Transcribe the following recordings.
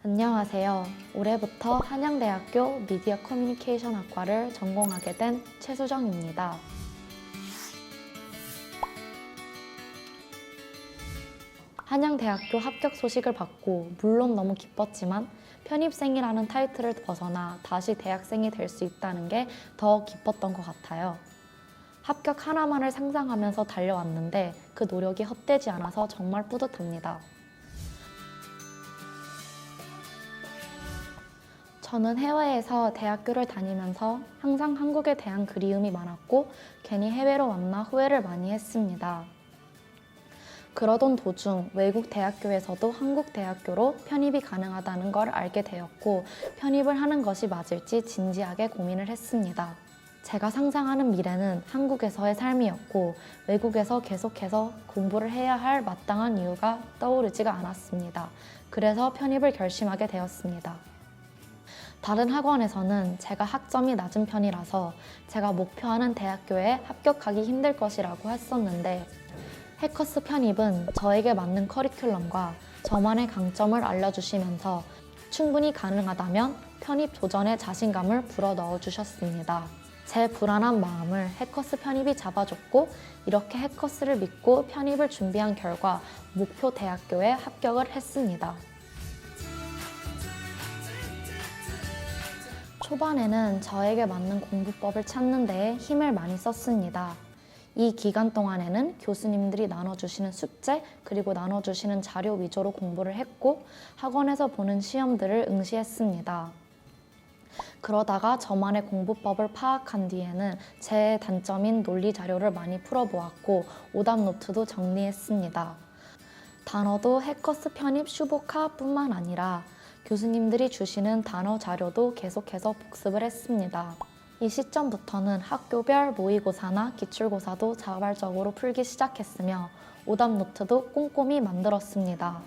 안녕하세요. 올해부터 한양대학교 미디어 커뮤니케이션 학과를 전공하게 된 최수정입니다. 한양대학교 합격 소식을 받고 물론 너무 기뻤지만 편입생이라는 타이틀을 벗어나 다시 대학생이 될 수 있다는 게 더 기뻤던 것 같아요. 합격 하나만을 상상하면서 달려왔는데 그 노력이 헛되지 않아서 정말 뿌듯합니다. 저는 해외에서 대학교를 다니면서 항상 한국에 대한 그리움이 많았고 괜히 해외로 왔나 후회를 많이 했습니다. 그러던 도중 외국 대학교에서도 한국 대학교로 편입이 가능하다는 걸 알게 되었고 편입을 하는 것이 맞을지 진지하게 고민을 했습니다. 제가 상상하는 미래는 한국에서의 삶이었고 외국에서 계속해서 공부를 해야 할 마땅한 이유가 떠오르지가 않았습니다. 그래서 편입을 결심하게 되었습니다. 다른 학원에서는 제가 학점이 낮은 편이라서 제가 목표하는 대학교에 합격하기 힘들 것이라고 했었는데 해커스 편입은 저에게 맞는 커리큘럼과 저만의 강점을 알려주시면서 충분히 가능하다면 편입 도전에 자신감을 불어넣어 주셨습니다. 제 불안한 마음을 해커스 편입이 잡아줬고 이렇게 해커스를 믿고 편입을 준비한 결과 목표 대학교에 합격을 했습니다. 초반에는 저에게 맞는 공부법을 찾는 데에 힘을 많이 썼습니다. 이 기간 동안에는 교수님들이 나눠주시는 숙제 그리고 나눠주시는 자료 위주로 공부를 했고 학원에서 보는 시험들을 응시했습니다. 그러다가 저만의 공부법을 파악한 뒤에는 제 단점인 논리 자료를 많이 풀어보았고 오답 노트도 정리했습니다. 단어도 해커스 편입 슈보카뿐만 아니라 교수님들이 주시는 단어 자료도 계속해서 복습을 했습니다. 이 시점부터는 학교별 모의고사나 기출고사도 자발적으로 풀기 시작했으며 오답 노트도 꼼꼼히 만들었습니다.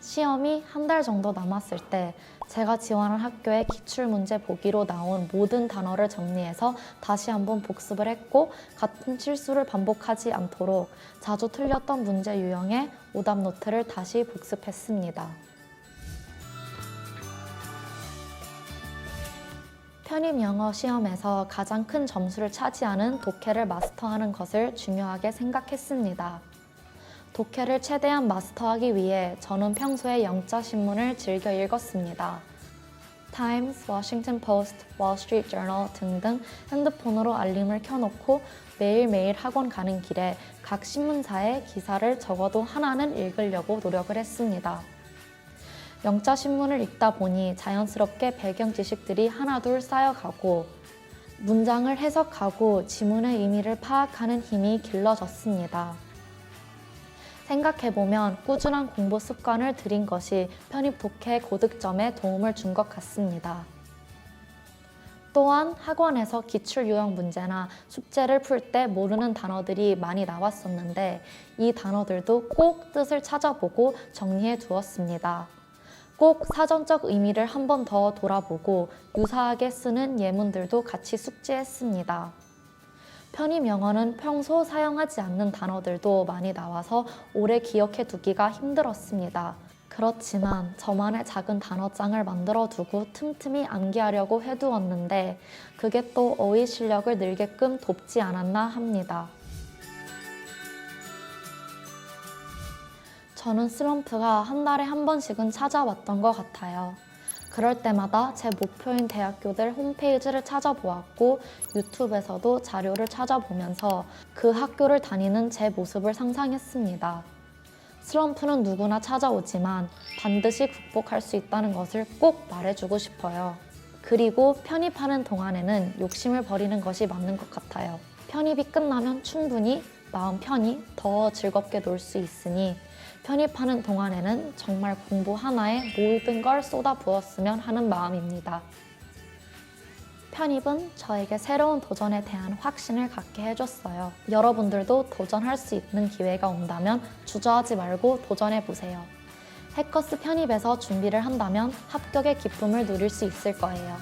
시험이 한 달 정도 남았을 때 제가 지원한 학교의 기출문제 보기로 나온 모든 단어를 정리해서 다시 한번 복습을 했고 같은 실수를 반복하지 않도록 자주 틀렸던 문제 유형의 오답 노트를 다시 복습했습니다. 편입 영어 시험에서 가장 큰 점수를 차지하는 독해를 마스터하는 것을 중요하게 생각했습니다. 독해를 최대한 마스터하기 위해 저는 평소에 영자 신문을 즐겨 읽었습니다. 타임스, 워싱턴 포스트, 월스트리트 저널 등등 핸드폰으로 알림을 켜놓고 매일매일 학원 가는 길에 각 신문사의 기사를 적어도 하나는 읽으려고 노력을 했습니다. 영자 신문을 읽다 보니 자연스럽게 배경 지식들이 하나둘 쌓여가고 문장을 해석하고 지문의 의미를 파악하는 힘이 길러졌습니다. 생각해보면 꾸준한 공부 습관을 들인 것이 편입 독해 고득점에 도움을 준 것 같습니다. 또한 학원에서 기출 유형 문제나 숙제를 풀 때 모르는 단어들이 많이 나왔었는데 이 단어들도 꼭 뜻을 찾아보고 정리해 두었습니다. 꼭 사전적 의미를 한 번 더 돌아보고 유사하게 쓰는 예문들도 같이 숙지했습니다. 편입 영어는 평소 사용하지 않는 단어들도 많이 나와서 오래 기억해 두기가 힘들었습니다. 그렇지만 저만의 작은 단어장을 만들어 두고 틈틈이 암기하려고 해두었는데 그게 또 어휘 실력을 늘게끔 돕지 않았나 합니다. 저는 슬럼프가 한 달에 한 번씩은 찾아왔던 것 같아요. 그럴 때마다 제 목표인 대학교들 홈페이지를 찾아보았고 유튜브에서도 자료를 찾아보면서 그 학교를 다니는 제 모습을 상상했습니다. 슬럼프는 누구나 찾아오지만 반드시 극복할 수 있다는 것을 꼭 말해주고 싶어요. 그리고 편입하는 동안에는 욕심을 버리는 것이 맞는 것 같아요. 편입이 끝나면 충분히 마음 편히 더 즐겁게 놀 수 있으니 편입하는 동안에는 정말 공부 하나에 모든 걸 쏟아부었으면 하는 마음입니다. 편입은 저에게 새로운 도전에 대한 확신을 갖게 해줬어요. 여러분들도 도전할 수 있는 기회가 온다면 주저하지 말고 도전해보세요. 해커스 편입에서 준비를 한다면 합격의 기쁨을 누릴 수 있을 거예요.